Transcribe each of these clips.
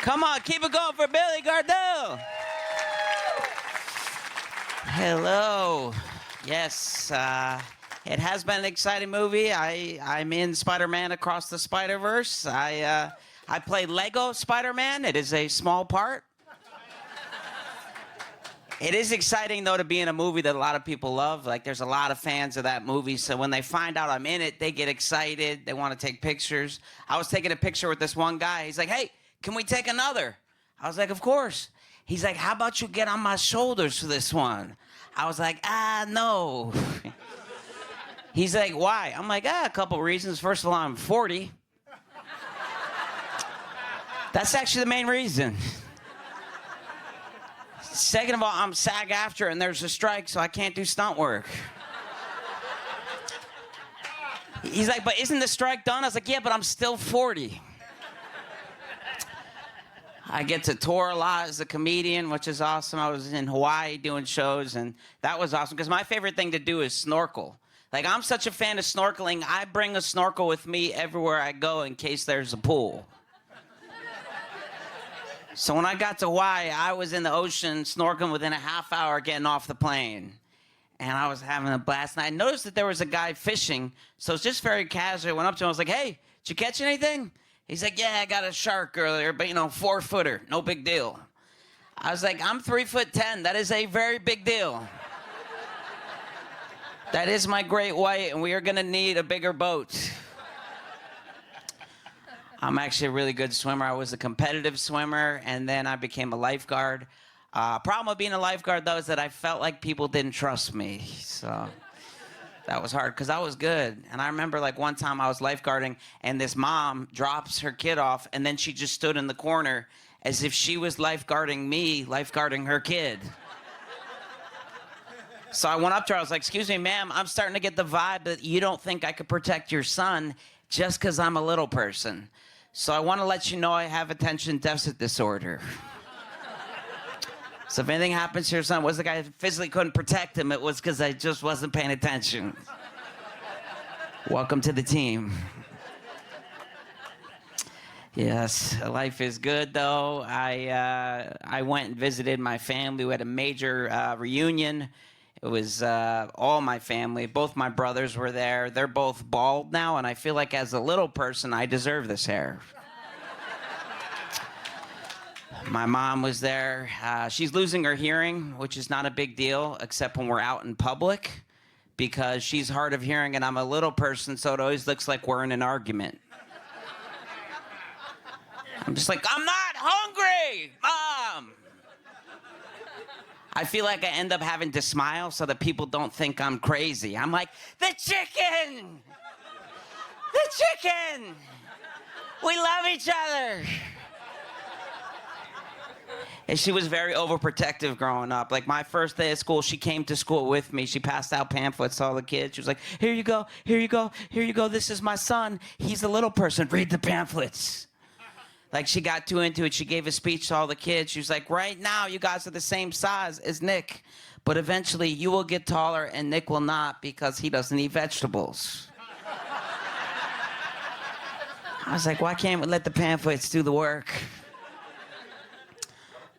Come on, keep it going for Billy Gardell. Hello. Yes, it has been an exciting movie. I'm in Spider-Man Across the Spider-Verse. I play Lego Spider-Man. It is a small part. It is exciting, though, to be in a movie that a lot of people love. Like, there's a lot of fans of that movie, so when they find out I'm in it, they get excited. They want to take pictures. I was taking a picture with this one guy. He's like, hey, can we take another? I was like, of course. He's like, how about you get on my shoulders for this one? I was like, no. He's like, why? I'm like, a couple reasons. First of all, I'm 40. That's actually the main reason. Second of all, I'm SAG-AFTRA and there's a strike, so I can't do stunt work. He's like, but isn't the strike done? I was like, yeah, but I'm still 40. I get to tour a lot as a comedian, which is awesome. I was in Hawaii doing shows, and that was awesome, because my favorite thing to do is snorkel. Like, I'm such a fan of snorkeling, I bring a snorkel with me everywhere I go in case there's a pool. So when I got to Hawaii, I was in the ocean snorkeling within a half hour getting off the plane. And I was having a blast. And I noticed that there was a guy fishing. So it's just very casual. I went up to him. I was like, hey, did you catch anything? He's like, yeah, I got a shark earlier, but, 4-footer. No big deal. I was like, I'm 3'10". That is a very big deal. That is my great white, and we are going to need a bigger boat. I'm actually a really good swimmer. I was a competitive swimmer, and then I became a lifeguard. Problem with being a lifeguard, though, is that I felt like people didn't trust me. So that was hard, because I was good. And I remember, one time I was lifeguarding, and this mom drops her kid off, and then she just stood in the corner as if she was lifeguarding me, lifeguarding her kid. So I went up to her. I was like, excuse me, ma'am, I'm starting to get the vibe that you don't think I could protect your son just because I'm a little person. So I want to let you know I have attention deficit disorder. So if anything happens to your son, it was the guy who physically couldn't protect him. It was because I just wasn't paying attention. Welcome to the team. Yes, life is good, though. I went and visited my family. We had a major reunion. It was all my family. Both my brothers were there. They're both bald now, and I feel like as a little person, I deserve this hair. My mom was there. She's losing her hearing, which is not a big deal, except when we're out in public, because she's hard of hearing, and I'm a little person, so it always looks like we're in an argument. I'm just like, I'm not hungry, Mom! I feel like I end up having to smile so that people don't think I'm crazy. I'm like, the chicken! The chicken! We love each other! And she was very overprotective growing up. Like, my first day of school, she came to school with me. She passed out pamphlets to all the kids. She was like, here you go, here you go, here you go. This is my son. He's the little person. Read the pamphlets. Like, she got too into it. She gave a speech to all the kids. She was like, right now, you guys are the same size as Nick. But eventually, you will get taller, and Nick will not, because he doesn't eat vegetables. I was like, why can't we let the pamphlets do the work?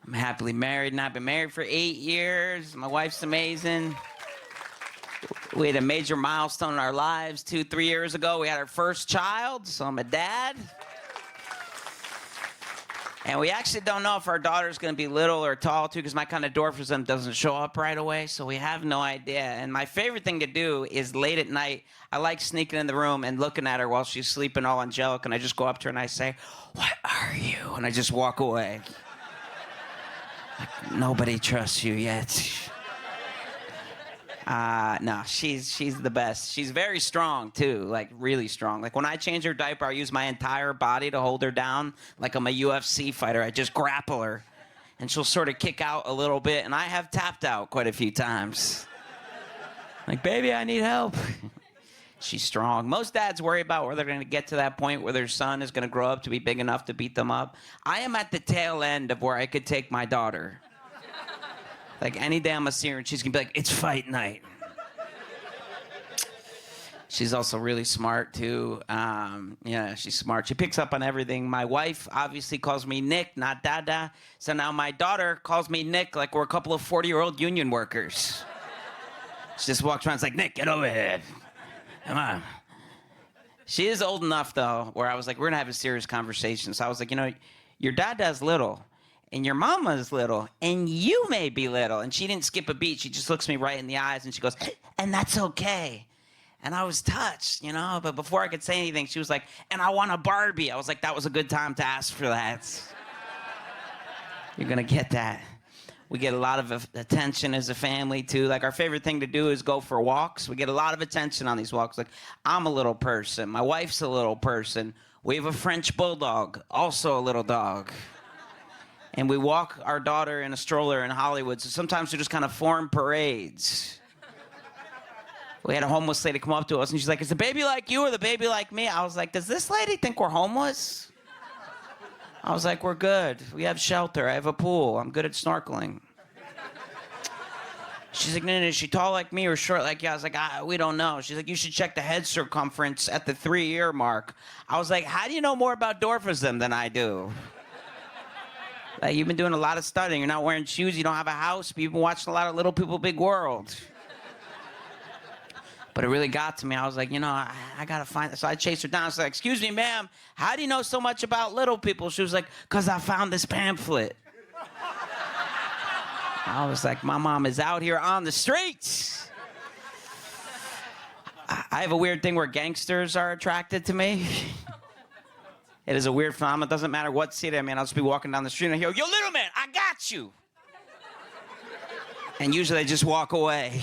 I'm happily married, and I've been married for 8 years. My wife's amazing. We had a major milestone in our lives 2-3 years ago. We had our first child, so I'm a dad. And we actually don't know if our daughter's going to be little or tall, too, because my kind of dwarfism doesn't show up right away, so we have no idea. And my favorite thing to do is late at night, I like sneaking in the room and looking at her while she's sleeping all angelic, and I just go up to her and I say, what are you? And I just walk away. Like, nobody trusts you yet. No, she's the best. She's very strong, too, like, really strong. Like, when I change her diaper, I use my entire body to hold her down. Like I'm a UFC fighter. I just grapple her, and she'll sort of kick out a little bit, and I have tapped out quite a few times. Like, baby, I need help. She's strong. Most dads worry about whether they're going to get to that point where their son is going to grow up to be big enough to beat them up. I am at the tail end of where I could take my daughter. Like, any day I'm a seer, and she's going to be like, it's fight night. She's also really smart, too. Yeah, she's smart. She picks up on everything. My wife obviously calls me Nick, not Dada. So now my daughter calls me Nick like we're a couple of 40-year-old union workers. She just walks around and is like, Nick, get over here. Come on. She is old enough, though, where I was like, we're going to have a serious conversation. So I was like, your Dada's little, and your mama's little, and you may be little. And she didn't skip a beat. She just looks me right in the eyes, and she goes, and that's okay. And I was touched, but before I could say anything, she was like, and I want a Barbie. I was like, that was a good time to ask for that. You're going to get that. We get a lot of attention as a family, too. Like, our favorite thing to do is go for walks. We get a lot of attention on these walks. Like, I'm a little person. My wife's a little person. We have a French bulldog, also a little dog. And we walk our daughter in a stroller in Hollywood, so sometimes we just kind of form parades. We had a homeless lady come up to us, and she's like, is the baby like you or the baby like me? I was like, does this lady think we're homeless? I was like, we're good. We have shelter. I have a pool. I'm good at snorkeling. She's like, no, is she tall like me or short like you? I was like, we don't know. She's like, you should check the head circumference at the 3-year mark. I was like, how do you know more about dwarfism than I do? Like, you've been doing a lot of studying. You're not wearing shoes. You don't have a house. But you've been watching a lot of Little People, Big World. But it really got to me. I was like, I got to find this. So I chased her down. I was like, excuse me, ma'am, how do you know so much about little people? She was like, because I found this pamphlet. I was like, my mom is out here on the streets. I have a weird thing where gangsters are attracted to me. It is a weird phenomenon. It doesn't matter what city I'm in. I'll just be walking down the street and I hear, yo, little man, I got you. And usually they just walk away.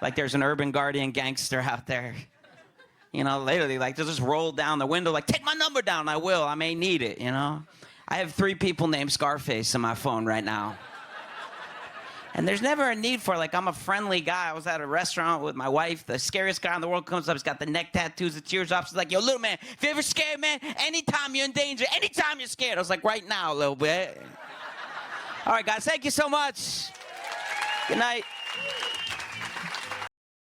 Like there's an urban guardian gangster out there. Literally, like, they'll just roll down the window, like, take my number down. I will. I may need it, I have 3 people named Scarface in my phone right now. And there's never a need for it. Like, I'm a friendly guy. I was at a restaurant with my wife. The scariest guy in the world comes up. He's got the neck tattoos, the tears off. He's like, yo, little man, if you're ever scared, man, anytime you're in danger, anytime you're scared. I was like, right now, a little bit. All right, guys, thank you so much. Good night.